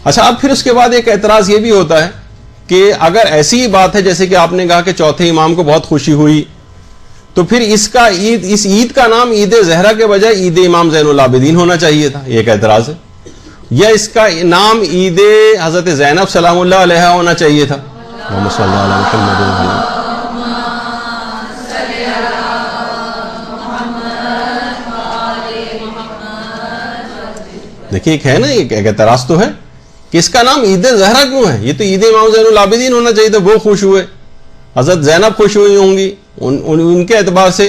اچھا، اب پھر اس کے بعد ایک اعتراض یہ بھی ہوتا ہے کہ اگر ایسی ہی بات ہے جیسے کہ آپ نے کہا کہ چوتھے امام کو بہت خوشی ہوئی، تو پھر اس عید کا نام عید زہرا کے بجائے عید امام زین العابدین ہونا چاہیے تھا، یہ ایک اعتراض ہے. یا اس کا نام عید حضرت زینب سلام اللہ علیہا ہونا چاہیے تھا. اللہم صلی اللہ علیہ محمد. دیکھیے ایک ہے نا، ایک اعتراض تو ہے کہ اس کا نام عید زہرا کیوں ہے؟ یہ تو عید امام زین العابدین ہونا چاہیے تھا. وہ خوش ہوئے، حضرت زینب خوش ہوئی ہوں گی، ان کے اعتبار سے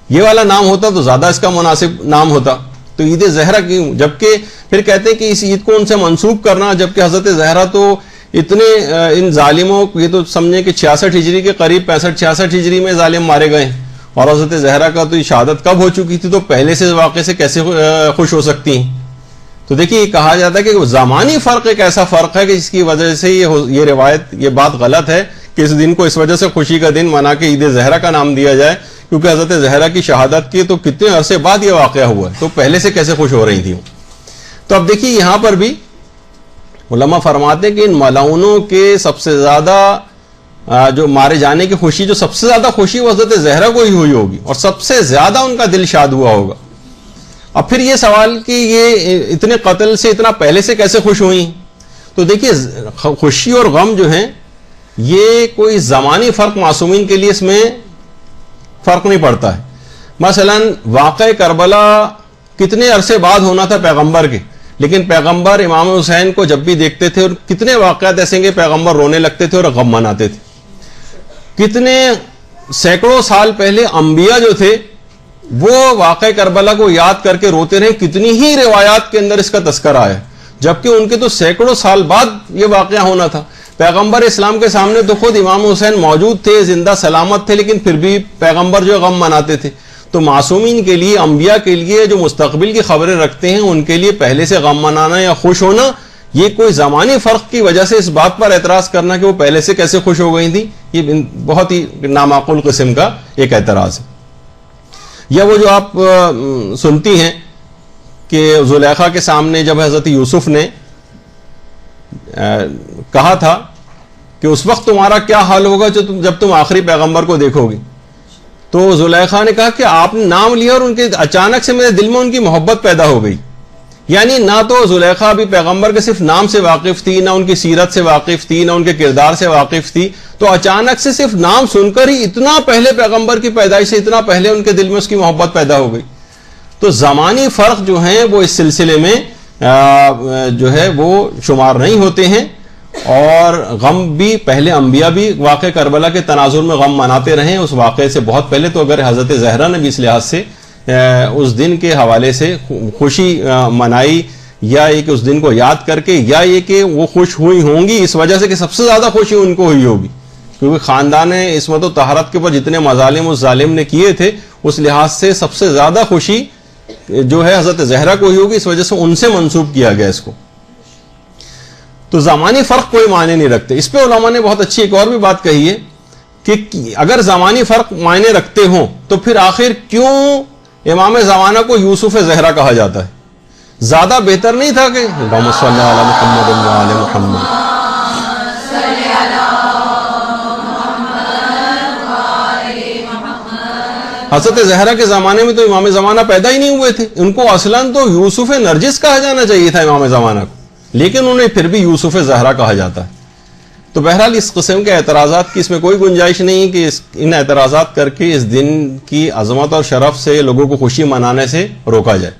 یہ والا نام ہوتا تو زیادہ اس کا مناسب نام ہوتا. تو عید زہرا کیوں؟ جبکہ پھر کہتے ہیں کہ اس عید کو ان سے منسوب کرنا، جبکہ حضرت زہرا تو اتنے ان ظالموں، یہ تو سمجھیں کہ 66 ہجری کے قریب 65-66 ہجری میں ظالم مارے گئے، اور حضرت زہرا کا تو شہادت کب ہو چکی تھی، تو پہلے سے واقعے سے کیسے خوش ہو سکتی ہیں؟ تو دیکھیے یہ کہا جاتا ہے کہ زمانی فرق ایک ایسا فرق ہے کہ جس کی وجہ سے یہ روایت، یہ بات غلط ہے کہ اس دن کو اس وجہ سے خوشی کا دن منا کے عید زہرا کا نام دیا جائے، کیونکہ حضرت زہرا کی شہادت کی تو کتنے عرصے بعد یہ واقعہ ہوا ہے، تو پہلے سے کیسے خوش ہو رہی تھیں. تو اب دیکھیے یہاں پر بھی علماء فرماتے ہیں کہ ان ملعونوں کے سب سے زیادہ جو مارے جانے کی خوشی، جو سب سے زیادہ خوشی وہ حضرت زہرا کو ہی ہوئی ہوگی، اور سب سے زیادہ ان کا دل شاد ہوا ہوگا. اب پھر یہ سوال کہ یہ اتنے قتل سے اتنا پہلے سے کیسے خوش ہوئی؟ تو دیکھیے خوشی اور غم جو ہیں یہ کوئی زمانی فرق معصومین کے لیے اس میں فرق نہیں پڑتا ہے. مثلا واقع کربلا کتنے عرصے بعد ہونا تھا پیغمبر کے، لیکن پیغمبر امام حسین کو جب بھی دیکھتے تھے، اور کتنے واقعات ایسے کہ پیغمبر رونے لگتے تھے اور غم مناتے تھے. کتنے سینکڑوں سال پہلے انبیاء جو تھے وہ واقع کربلا کو یاد کر کے روتے رہے. کتنی ہی روایات کے اندر اس کا تذکرہ آیا، جبکہ ان کے تو سینکڑوں سال بعد یہ واقعہ ہونا تھا. پیغمبر اسلام کے سامنے تو خود امام حسین موجود تھے، زندہ سلامت تھے، لیکن پھر بھی پیغمبر جو غم مناتے تھے. تو معصومین کے لیے، انبیاء کے لیے جو مستقبل کی خبریں رکھتے ہیں، ان کے لیے پہلے سے غم منانا یا خوش ہونا، یہ کوئی زمانی فرق کی وجہ سے اس بات پر اعتراض کرنا کہ وہ پہلے سے کیسے خوش ہو گئی تھی، یہ بہت ہی نامعقول قسم کا ایک اعتراض ہے. یا وہ جو آپ سنتی ہیں کہ زلیخا کے سامنے جب حضرت یوسف نے کہا تھا کہ اس وقت تمہارا کیا حال ہوگا جب تم آخری پیغمبر کو دیکھو گی، تو زلیخا نے کہا کہ آپ نے نام لیا اور ان کے اچانک سے میرے دل میں ان کی محبت پیدا ہو گئی. یعنی نہ تو زلیخا بھی پیغمبر کے صرف نام سے واقف تھی، نہ ان کی سیرت سے واقف تھی، نہ ان کے کردار سے واقف تھی، تو اچانک سے صرف نام سن کر ہی اتنا پہلے پیغمبر کی پیدائش سے اتنا پہلے ان کے دل میں اس کی محبت پیدا ہو گئی. تو زمانی فرق جو ہیں وہ اس سلسلے میں جو ہے وہ شمار نہیں ہوتے ہیں. اور غم بھی پہلے انبیاء بھی واقع کربلا کے تناظر میں غم مناتے رہے اس واقعے سے بہت پہلے. تو اگر حضرت زہرا نے بھی اس لحاظ سے اس دن کے حوالے سے خوشی منائی، یا یہ کہ اس دن کو یاد کر کے، یا یہ کہ وہ خوش ہوئی ہوں گی اس وجہ سے کہ سب سے زیادہ خوشی ان کو ہوئی ہوگی، کیونکہ خاندان عصمت و طہارت کے اوپر جتنے مظالم اس ظالم نے کیے تھے اس لحاظ سے سب سے زیادہ خوشی جو ہے حضرت زہرا کو ہوئی ہوگی، اس وجہ سے ان سے منسوب کیا گیا اس کو. تو زمانی فرق کوئی معنی نہیں رکھتے. اس پہ علماء نے بہت اچھی ایک اور بھی بات کہی ہے کہ اگر زمانی فرق معنی رکھتے ہوں تو پھر آخر کیوں امام زمانہ کو یوسف زہرا کہا جاتا ہے؟ زیادہ بہتر نہیں تھا کہ اللہم صلی علی محمد و آل محمد. حضرت زہرا کے زمانے میں تو امام زمانہ پیدا ہی نہیں ہوئے تھے، ان کو اصلاً تو یوسف نرجس کہا جانا چاہیے تھا امام زمانہ کو، لیکن انہیں پھر بھی یوسف زہرا کہا جاتا ہے. تو بہرحال اس قسم کے اعتراضات کی اس میں کوئی گنجائش نہیں کہ ان اعتراضات کر کے اس دن کی عظمت اور شرف سے لوگوں کو خوشی منانے سے روکا جائے.